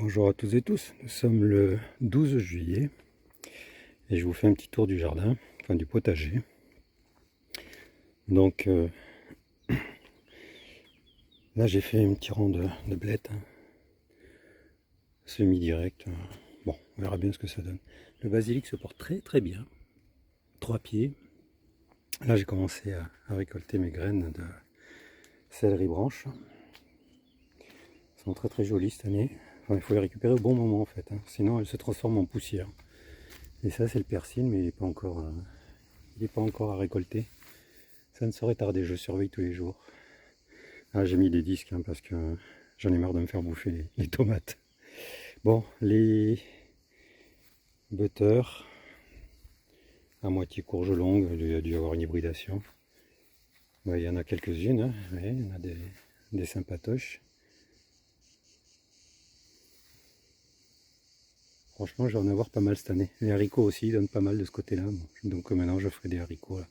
Bonjour à toutes et tous, nous sommes le 12 juillet et je vous fais un petit tour du jardin, enfin du potager. Donc là j'ai fait un petit rang de blettes, semi-direct. Bon, on verra bien ce que ça donne. Le basilic se porte très très bien, 3 pieds. Là j'ai commencé à récolter mes graines de céleri branche. Elles sont très très jolies cette année. Enfin, il faut les récupérer au bon moment en fait, sinon elles se transforment en poussière. Et ça c'est le persil, mais il n'est pas encore à récolter. Ça ne saurait tarder, je surveille tous les jours. Ah, j'ai mis des disques parce que j'en ai marre de me faire bouffer les tomates. Bon, les butters, à moitié courge longue, il y a dû y avoir une hybridation. Ouais, il y en a quelques-unes, ouais, il y en a des sympatoches. Franchement, je vais en avoir pas mal cette année. Les haricots aussi donnent pas mal de ce côté-là. Bon, donc maintenant, je ferai des haricots là,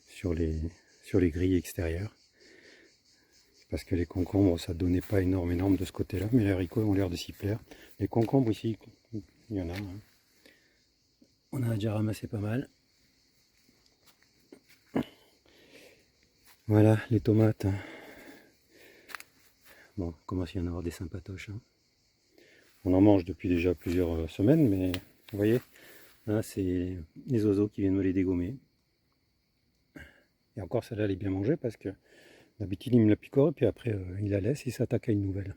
sur les grilles extérieures. Parce que les concombres, ça donnait pas énorme de ce côté-là, mais les haricots ont l'air de s'y plaire. Les concombres ici, il y en a. On a déjà ramassé pas mal. Voilà, les tomates. Bon, commence à y en avoir des sympatoches. On en mange depuis déjà plusieurs semaines, mais vous voyez, là c'est les oiseaux qui viennent me les dégommer. Et encore celle-là elle est bien mangée parce que d'habitude il me la picore et puis après il la laisse et il s'attaque à une nouvelle.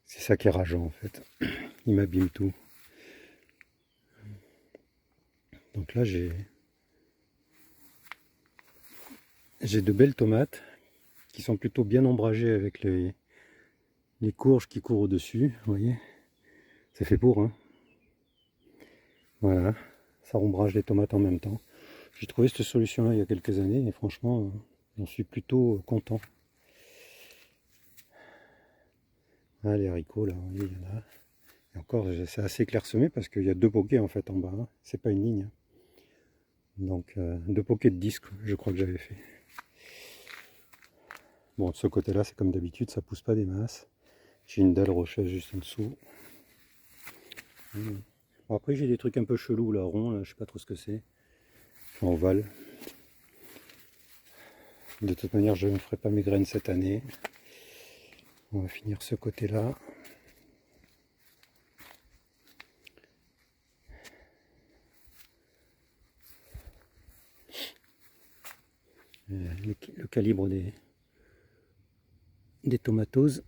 C'est ça qui est rageant en fait. Il m'abîme tout. Donc là j'ai de belles tomates qui sont plutôt bien ombragées avec les courges qui courent au-dessus. Vous voyez, c'est fait pour. Voilà, ça ombrage les tomates en même temps. J'ai trouvé cette solution-là il y a quelques années et franchement, j'en suis plutôt content. Ah, les haricots, là, il y en a. Et encore, c'est assez clairsemé parce qu'il y a deux pokés en fait en bas. C'est pas une ligne. Donc, deux pokés de disques, je crois que j'avais fait. Bon, de ce côté-là, c'est comme d'habitude, ça pousse pas des masses. J'ai une dalle rocheuse juste en dessous. Bon, après, j'ai des trucs un peu chelous là, ronds, là, je sais pas trop ce que c'est. En ovale. De toute manière, je ne ferai pas mes graines cette année. On va finir ce côté-là. Le calibre des tomatoses.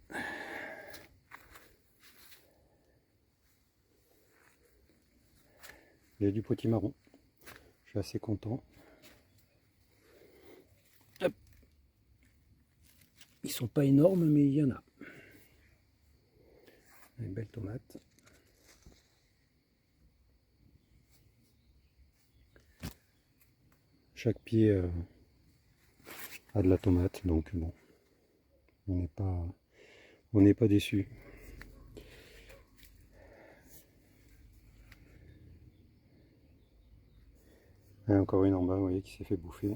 Il y a du potimarron. Je suis assez content. Hop. Ils sont pas énormes, mais il y en a. Des belles tomates. Chaque pied a de la tomate, donc bon, on n'est pas déçu. Et encore une en bas, vous voyez, qui s'est fait bouffer.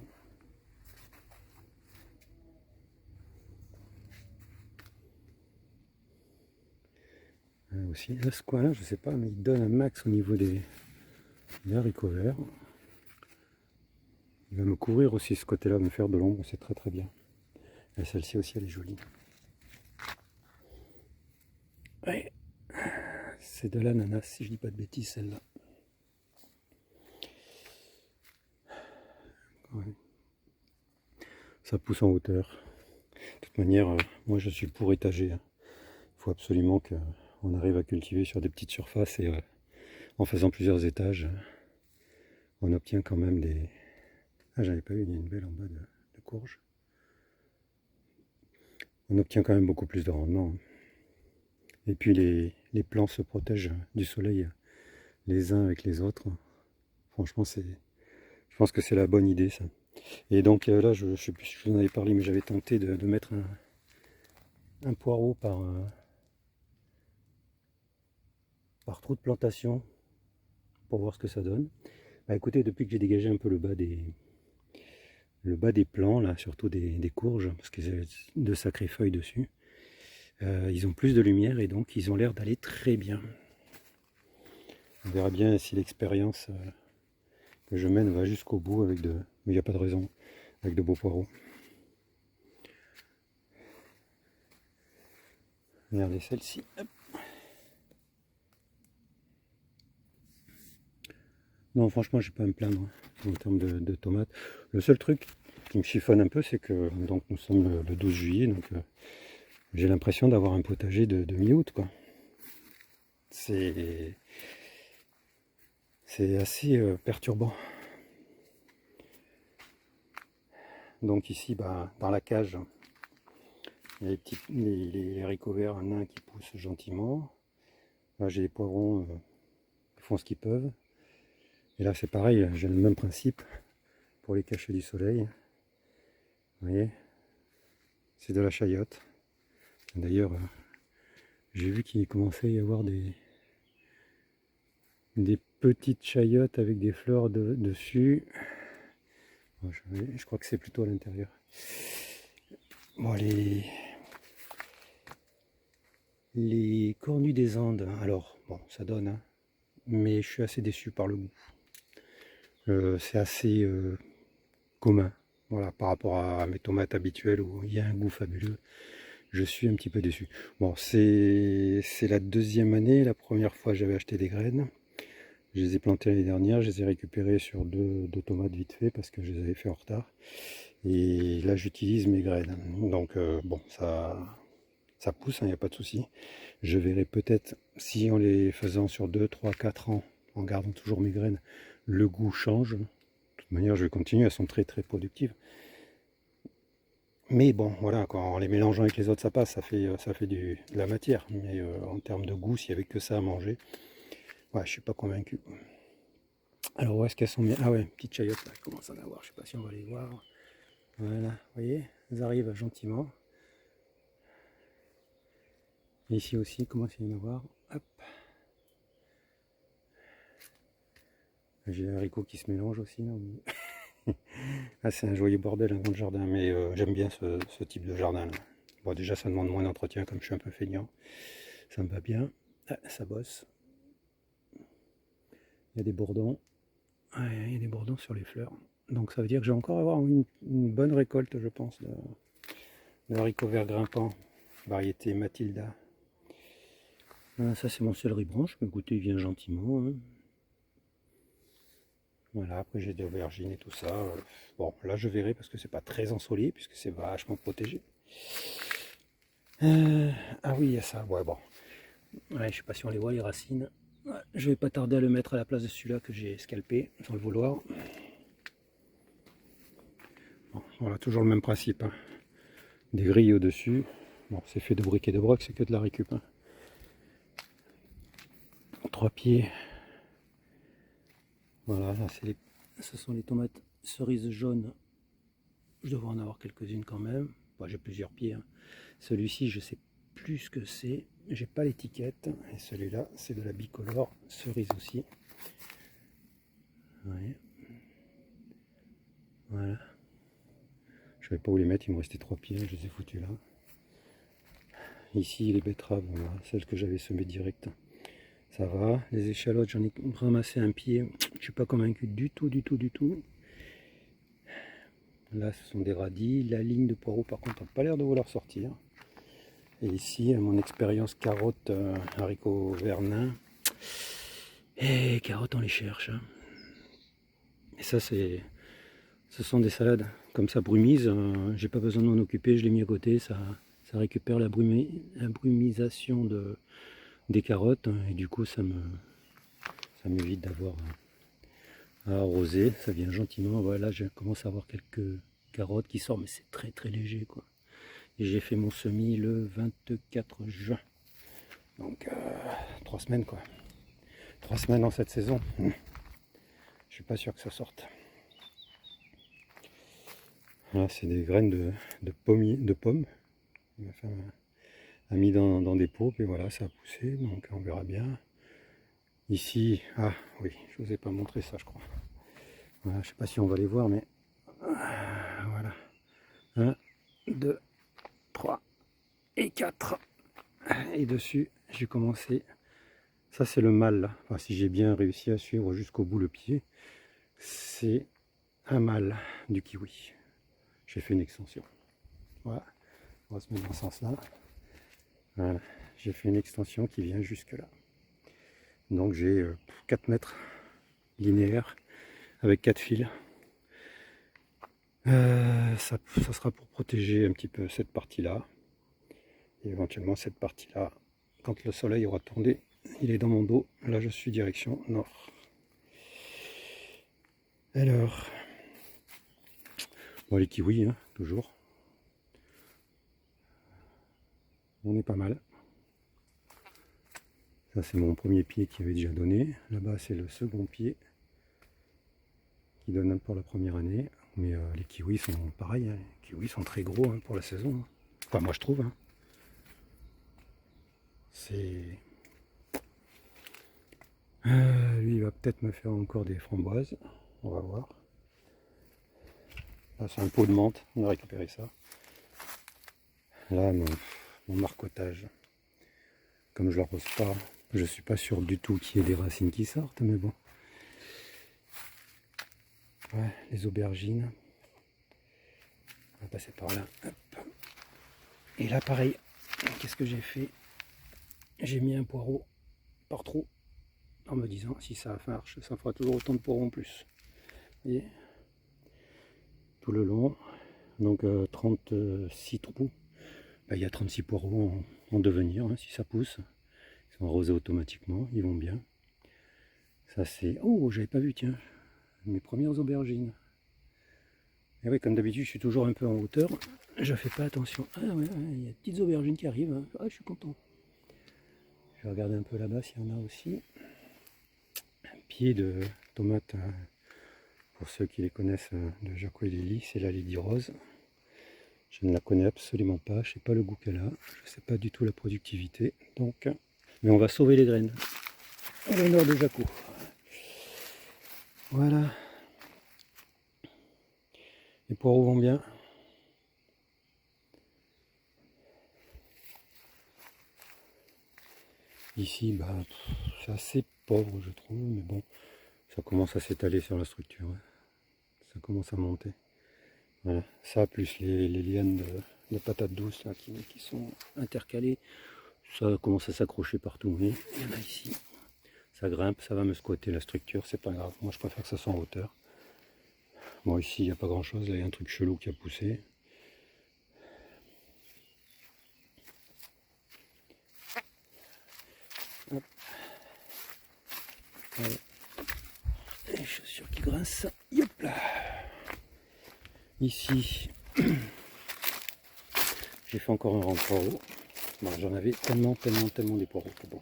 Aussi, là, ce coin-là, je sais pas, mais il donne un max au niveau des haricots verts. Il va me couvrir aussi ce côté-là, me faire de l'ombre, c'est très très bien. Et celle-ci aussi, elle est jolie. Ouais. C'est de l'ananas, si je dis pas de bêtises, celle-là. Ouais. Ça pousse en hauteur. De toute manière, moi je suis pour étager. Il faut absolument qu'on arrive à cultiver sur des petites surfaces et en faisant plusieurs étages, on obtient quand même des... Ah, j'avais pas vu, il y a une belle en bas de courge. On obtient quand même beaucoup plus de rendement. Et puis les plants se protègent du soleil les uns avec les autres. Franchement, je pense que c'est la bonne idée ça. Et donc là, je ne sais plus si je vous en avais parlé, mais j'avais tenté de mettre un poireau par trou de plantation pour voir ce que ça donne. Bah écoutez, depuis que j'ai dégagé un peu le bas des plants, là, surtout des courges, parce que j'ai de sacrées feuilles dessus, Ils ont plus de lumière et donc ils ont l'air d'aller très bien. On verra bien si l'expérience que je mène va jusqu'au bout avec de... Mais il n'y a pas de raison, avec de beaux poireaux. Regardez celle-ci. Non, franchement, je ne vais pas me plaindre en termes de tomates. Le seul truc qui me chiffonne un peu, c'est que donc, nous sommes le 12 juillet, donc j'ai l'impression d'avoir un potager de mi-août, quoi. C'est assez perturbant. Donc ici, bah, dans la cage, il y a les haricots verts nains qui poussent gentiment. Là, j'ai les poivrons qui font ce qu'ils peuvent. Et là, c'est pareil, j'ai le même principe pour les cacher du soleil. Vous voyez, c'est de la chayote. D'ailleurs, j'ai vu qu'il commençait à y avoir des petites chayotes avec des fleurs dessus. Bon, je crois que c'est plutôt à l'intérieur. Bon, les cornus des Andes, alors, bon, ça donne, hein, mais je suis assez déçu par le goût. C'est assez commun, voilà, par rapport à mes tomates habituelles où il y a un goût fabuleux. Je suis un petit peu déçu. Bon, c'est la deuxième année. La première fois, j'avais acheté des graines. Je les ai plantées l'année dernière. Je les ai récupérées sur deux tomates vite fait parce que je les avais fait en retard. Et là, j'utilise mes graines. Donc, bon, ça pousse, il n'y a pas de souci. Je verrai peut-être, si en les faisant sur 2, 3, 4 ans, en gardant toujours mes graines, le goût change. De toute manière, je vais continuer. Elles sont très, très productives. Mais bon, voilà, en les mélangeant avec les autres, ça passe, ça fait de la matière. Mais en termes de goût, s'il n'y avait que ça à manger, ouais, je suis pas convaincu. Alors, où est-ce qu'elles sont bien? Ah ouais, petite chayotte, là, je commence à en avoir, je sais pas si on va les voir. Voilà, vous voyez, elles arrivent gentiment. Et ici aussi, comment il y en avoir? Hop. J'ai les haricots qui se mélangent aussi. Ah, c'est un joyeux bordel, un grand jardin, mais j'aime bien ce type de jardin là. Bon, déjà, ça demande moins d'entretien, comme je suis un peu feignant. Ça me va bien. Ah, ça bosse. Il y a des bourdons. Ouais, il y a des bourdons sur les fleurs. Donc ça veut dire que je vais encore avoir une bonne récolte, je pense, de haricots verts grimpants, variété Matilda. Ça, c'est mon céleri branche. Écoutez, il vient gentiment. Hein. Voilà, après j'ai des aubergines et tout ça. Bon, là je verrai parce que c'est pas très ensoleillé, puisque c'est vachement protégé. Ah oui, il y a ça. Ouais, bon. Ouais, je sais pas si on les voit, les racines. Ouais, je vais pas tarder à le mettre à la place de celui-là que j'ai scalpé, sans le vouloir. Bon, voilà, toujours le même principe. Hein. Des grilles au-dessus. Bon, c'est fait de briques et de broc, c'est que de la récup. Hein. 3 pieds. Voilà, là, ce sont les tomates cerises jaunes. Je devrais en avoir quelques-unes quand même. Bon, j'ai plusieurs pieds. Hein. Celui-ci, je sais plus ce que c'est. J'ai pas l'étiquette. Et celui-là, c'est de la bicolore cerise aussi. Ouais. Voilà. Je ne savais pas où les mettre, il me restait 3 pieds, je les ai foutus là. Ici, les betteraves, voilà, celles que j'avais semées direct. Ça va. Les échalotes, j'en ai ramassé un pied. Je ne suis pas convaincu du tout. Là, ce sont des radis. La ligne de poireaux, par contre, n'a pas l'air de vouloir sortir. Et ici, mon expérience carottes, haricots verts nains. Et carottes, on les cherche. Hein. Et ça, ce sont des salades comme ça brumise. J'ai pas besoin de m'en occuper, je l'ai mis à côté. Ça récupère la brumisation des carottes. Et du coup, ça m'évite d'avoir à arroser. Ça vient gentiment. Voilà, je commence à avoir quelques carottes qui sortent, mais c'est très très léger, quoi. Et j'ai fait mon semis le 24 juin. Donc 3 semaines, quoi. 3 semaines en cette saison. Je suis pas sûr que ça sorte. Là, c'est des graines de pommes. Ma femme a mis dans des pots, et voilà, ça a poussé, donc on verra bien. Ici, ah oui, je vous ai pas montré ça, je crois. Voilà, je sais pas si on va les voir, mais voilà. 1, 2, 3 et 4. Et dessus, j'ai commencé. Ça, c'est le mâle, là. Enfin, si j'ai bien réussi à suivre jusqu'au bout le pied, c'est un mâle du kiwi. J'ai fait une extension. Voilà, on va se mettre dans ce sens-là. Voilà, j'ai fait une extension qui vient jusque là. Donc j'ai 4 mètres linéaires avec 4 fils. Ça sera pour protéger un petit peu cette partie-là. Et éventuellement cette partie-là, quand le soleil aura tourné, il est dans mon dos. Là, je suis direction nord. Alors, bon, les kiwis, hein, toujours. On est pas mal. Ça, c'est mon premier pied qui avait déjà donné. Là-bas, c'est le second pied qui donne pour la première année. Mais les kiwis sont pareils. Hein. Les kiwis sont très gros hein, pour la saison. Hein. Enfin, moi, je trouve. Hein. C'est... lui, il va peut-être me faire encore des framboises. On va voir. Là, c'est un pot de menthe. On a récupéré ça. Là, mon marcotage. Comme je l'arrose pas, je suis pas sûr du tout qu'il y ait des racines qui sortent. Mais bon. Ouais, les aubergines. On va passer par là. Hop. Et là, pareil. Qu'est-ce que j'ai fait? J'ai mis un poireau par trou. En me disant, si ça marche, ça fera toujours autant de poireaux en plus. Et tout le long, donc 36 trous, bah, il y a 36 poireaux en devenir, hein, si ça pousse. Ils sont arrosés automatiquement, ils vont bien. Ça c'est... Oh, j'avais pas vu, tiens, mes premières aubergines. Et oui, comme d'habitude, je suis toujours un peu en hauteur, je fais pas attention. Ah ouais, il y a des petites aubergines qui arrivent, hein. Ah, je suis content. Je vais regarder un peu là-bas s'il y en a aussi. Pied de tomates, pour ceux qui les connaissent, de Jaco et Lily, c'est la Lady Rose. Je ne la connais absolument pas, je ne sais pas le goût qu'elle a, je ne sais pas du tout la productivité, donc... Mais on va sauver les graines. À l'honneur de Jaco. Voilà. Les poireaux vont bien. Ici, bah, c'est assez pauvre, je trouve, mais bon, ça commence à s'étaler sur la structure. Hein. Ça commence à monter. Voilà. Ça, plus les lianes de patates douces là, qui sont intercalées, ça commence à s'accrocher partout. Mais il y en a ici. Ça grimpe, ça va me squatter la structure, c'est pas grave. Moi, je préfère que ça soit en hauteur. Bon, ici, il n'y a pas grand chose. Là, il y a un truc chelou qui a poussé. Hop. Voilà. Les chaussures qui grincent. Yop là. Ici, j'ai fait encore un rang de poireaux. Bon, j'en avais tellement des poireaux. Bon.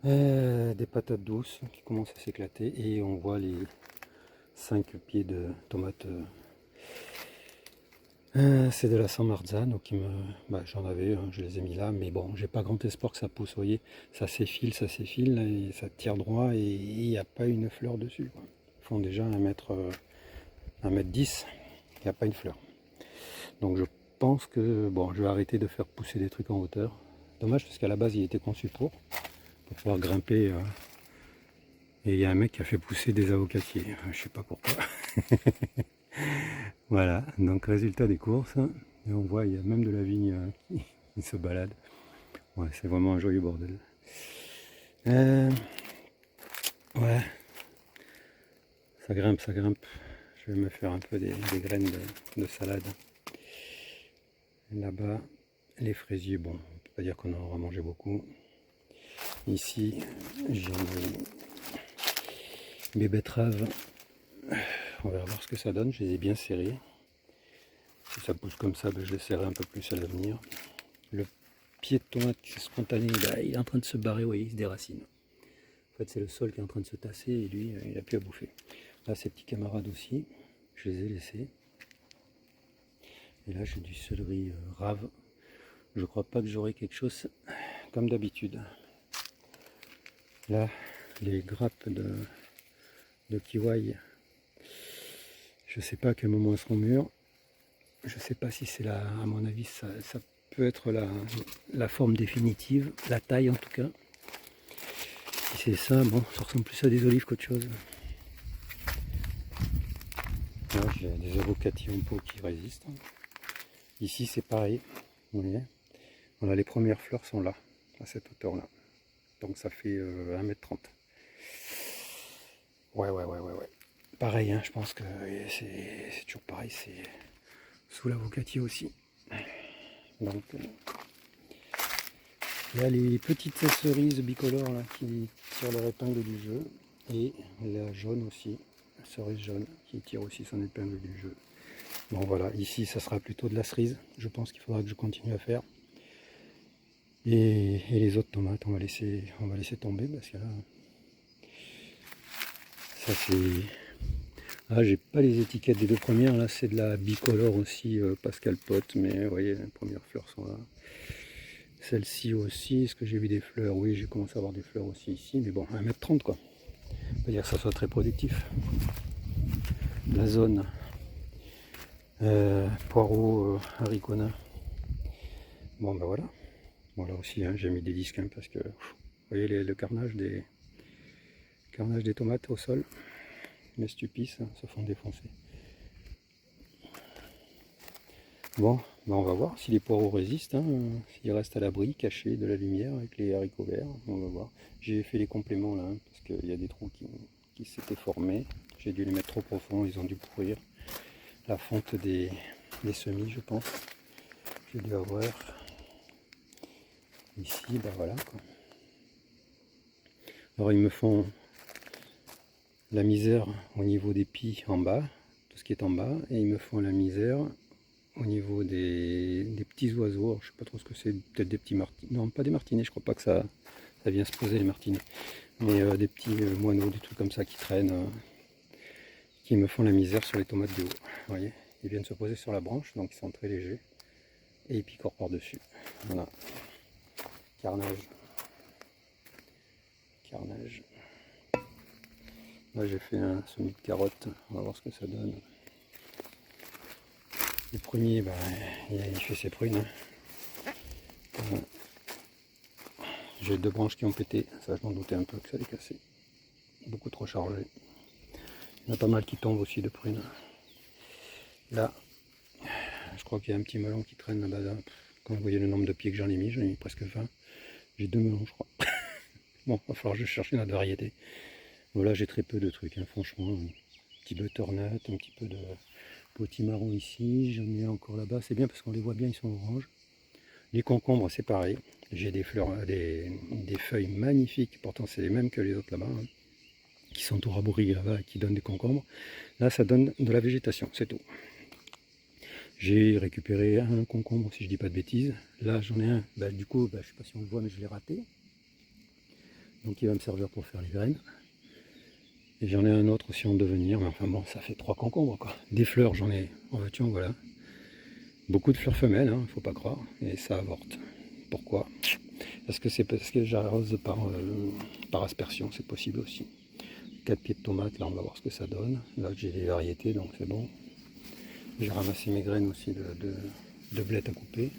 Des patates douces qui commencent à s'éclater. Et on voit les 5 pieds de tomates. C'est de la San Marzano qui me... Bah, j'en avais, hein, je les ai mis là, mais bon, j'ai pas grand espoir que ça pousse, vous voyez, ça s'effile, et ça tire droit et il n'y a pas une fleur dessus. Quoi. Ils font déjà 1m10, il n'y a pas une fleur. Donc je pense que, bon, je vais arrêter de faire pousser des trucs en hauteur. Dommage parce qu'à la base il était conçu pour pouvoir grimper. Et il y a un mec qui a fait pousser des avocatiers, je sais pas pourquoi. Voilà, donc résultat des courses, et on voit il y a même de la vigne qui se balade. Ouais, c'est vraiment un joyeux bordel. Ouais, ça grimpe, ça grimpe. Je vais me faire un peu des graines de salade. Là-bas, les fraisiers, bon, on peut pas dire qu'on en aura mangé beaucoup. Ici, j'ai mes betteraves. On va voir ce que ça donne, je les ai bien serrées. Si ça pousse comme ça, ben je les serrerai un peu plus à l'avenir. Le pied de tomate spontané, ben, il est en train de se barrer, vous voyez, il se déracine. En fait, c'est le sol qui est en train de se tasser et lui, il n'a plus à bouffer. Là, ses petits camarades aussi, je les ai laissés. Et là, j'ai du céleri rave. Je crois pas que j'aurai quelque chose comme d'habitude. Là, les grappes de kiwi, je sais pas à quel moment elles seront mûres. Je sais pas si c'est là, à mon avis, ça peut être la forme définitive, la taille en tout cas. Si c'est ça, bon, ça ressemble plus à des olives qu'autre chose. Là, j'ai des avocatives en pot qui résistent. Ici, c'est pareil. Vous voyez, voilà, les premières fleurs sont là, à cette hauteur-là. Donc ça fait 1,30 m. Ouais. Pareil, hein, je pense que c'est toujours pareil, c'est sous l'avocatier aussi. Donc il y a les petites cerises bicolores là, qui tirent leur épingle du jeu. Et la jaune aussi, la cerise jaune, qui tire aussi son épingle du jeu. Bon voilà, ici ça sera plutôt de la cerise. Je pense qu'il faudra que je continue à faire. Et les autres tomates, on va laisser tomber parce que là, ça c'est... Ah, j'ai pas les étiquettes des deux premières, là c'est de la bicolore aussi, Pascal Pot, mais vous voyez, les premières fleurs sont là. Celle-ci aussi, est-ce que j'ai vu des fleurs? Oui, j'ai commencé à avoir des fleurs aussi ici, mais bon, 1,30 m quoi. On peut dire que ça soit très productif. La zone poireau, haricots nains. Bon ben voilà. Bon là aussi, hein, j'ai mis des disques hein, parce que vous voyez le carnage des tomates au sol. Les stupices hein, se font défoncer. Bon, ben on va voir si les poireaux résistent, hein, s'ils restent à l'abri, cachés de la lumière avec les haricots verts. On va voir. J'ai fait les compléments là, hein, parce qu'il y a des trous qui s'étaient formés. J'ai dû les mettre trop profond, ils ont dû pourrir la fonte des semis, je pense. J'ai dû avoir ici, ben voilà quoi. Alors ils me font la misère au niveau des pies en bas, tout ce qui est en bas, et ils me font la misère au niveau des petits oiseaux. Alors, je sais pas trop ce que c'est, peut-être des petits martinets, non pas des martinets, je crois pas que ça vient se poser les martinets, mais des petits moineaux, des trucs comme ça qui traînent, qui me font la misère sur les tomates de haut. Vous voyez, ils viennent se poser sur la branche, donc ils sont très légers, et ils picorent par-dessus. Voilà, carnage. Là j'ai fait un semis de carottes, on va voir ce que ça donne. Le premier, bah, il fait ses prunes. J'ai deux branches qui ont pété, ça je m'en doutais un peu que ça allait casser. Beaucoup trop chargé. Il y en a pas mal qui tombent aussi de prunes. Là, je crois qu'il y a un petit melon qui traîne là-bas. Quand vous voyez le nombre de pieds que j'en ai mis presque 20. J'ai deux melons je crois. Bon, il va falloir que je cherche une autre variété. Voilà, j'ai très peu de trucs, hein, franchement. Un petit butternut, un petit peu de potimarron ici, j'en ai encore là-bas. C'est bien parce qu'on les voit bien, ils sont oranges. Les concombres, c'est pareil. J'ai des fleurs, des feuilles magnifiques, pourtant c'est les mêmes que les autres là-bas, hein, qui sont tout rabourris là-bas et qui donnent des concombres. Là, ça donne de la végétation, c'est tout. J'ai récupéré un concombre, si je dis pas de bêtises. Là, j'en ai un, bah, du coup, bah, je sais pas si on le voit, mais je l'ai raté. Donc il va me servir pour faire les graines. Et j'en ai un autre aussi en devenir, mais enfin bon, ça fait 3 concombres quoi. Des fleurs, j'en ai, en veux-tu, en voilà. Beaucoup de fleurs femelles, hein, faut pas croire, et ça avorte. Pourquoi? Est-ce que c'est parce que j'arrose par aspersion? C'est possible aussi. 4 pieds de tomates, là on va voir ce que ça donne. Là j'ai les variétés, donc c'est bon. J'ai ramassé mes graines aussi de blettes à couper.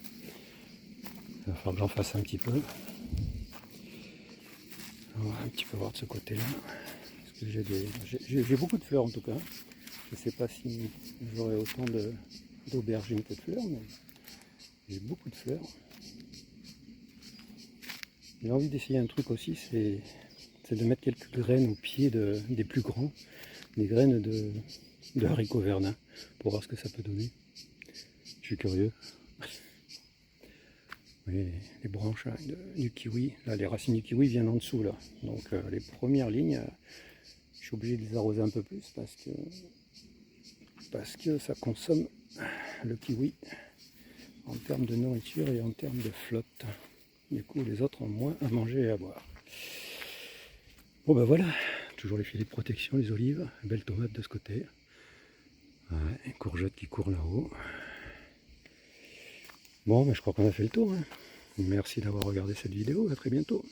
Il va falloir que j'en fasse un petit peu. On va un petit peu voir de ce côté-là. J'ai beaucoup de fleurs en tout cas. Je ne sais pas si j'aurai autant d'aubergines que de fleurs, mais j'ai beaucoup de fleurs. J'ai envie d'essayer un truc aussi, c'est de mettre quelques graines au pied des plus grands, des graines de haricots verdins, pour voir ce que ça peut donner. Je suis curieux. Oui, les branches là, du kiwi, là les racines du kiwi viennent en dessous là. Donc les premières lignes, je suis obligé de les arroser un peu plus parce que ça consomme le kiwi en termes de nourriture et en termes de flotte. Du coup les autres ont moins à manger et à boire. Bon ben voilà, toujours les filets de protection, les olives, belles tomates de ce côté. Ouais, courgettes qui courent là-haut. Bon ben je crois qu'on a fait le tour. Hein. Merci d'avoir regardé cette vidéo, à très bientôt.